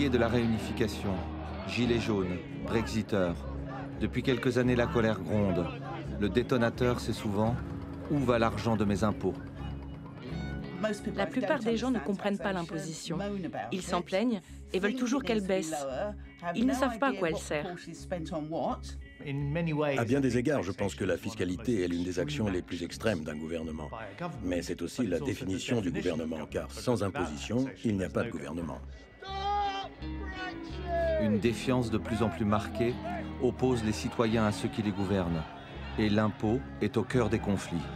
oubliés de la réunification. Gilets jaunes, Brexiteurs. Depuis quelques années, la colère gronde. Le détonateur, c'est souvent « Où va l'argent de mes impôts ?» La plupart des gens ne comprennent pas l'imposition. Ils s'en plaignent et veulent toujours qu'elle baisse. Ils ne savent pas à quoi elle sert. À bien des égards, je pense que la fiscalité est l'une des actions les plus extrêmes d'un gouvernement. Mais c'est aussi la définition du gouvernement, car sans imposition, il n'y a pas de gouvernement. Une défiance de plus en plus marquée oppose les citoyens à ceux qui les gouvernent. Et l'impôt est au cœur des conflits.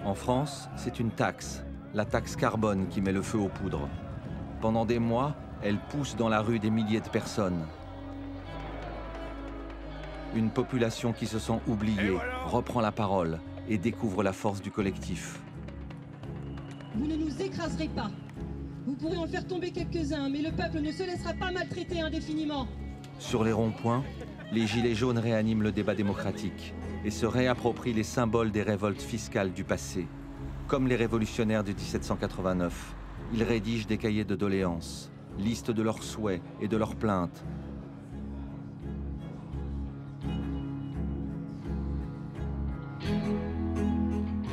En France, c'est une taxe, la taxe carbone qui met le feu aux poudres. Pendant des mois, elle pousse dans la rue des milliers de personnes. Une population qui se sent oubliée, reprend la parole et découvre la force du collectif. Vous ne nous écraserez pas. Vous pourrez en faire tomber quelques-uns, mais le peuple ne se laissera pas maltraiter indéfiniment. Sur les ronds-points, les Gilets jaunes réaniment le débat démocratique et se réapproprient les symboles des révoltes fiscales du passé. Comme les révolutionnaires de 1789, ils rédigent des cahiers de doléances, liste de leurs souhaits et de leurs plaintes.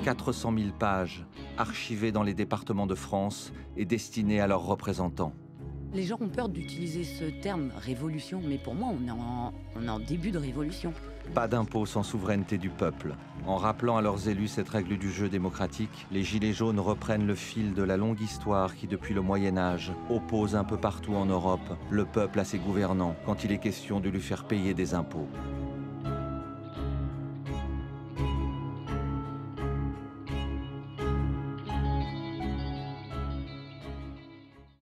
« 400 000 pages, archivées dans les départements de France et destinées à leurs représentants. » Les gens ont peur d'utiliser ce terme « révolution », mais pour moi, on est en début de révolution. Pas d'impôt sans souveraineté du peuple. En rappelant à leurs élus cette règle du jeu démocratique, les Gilets jaunes reprennent le fil de la longue histoire qui, depuis le Moyen-Âge, oppose un peu partout en Europe le peuple à ses gouvernants quand il est question de lui faire payer des impôts.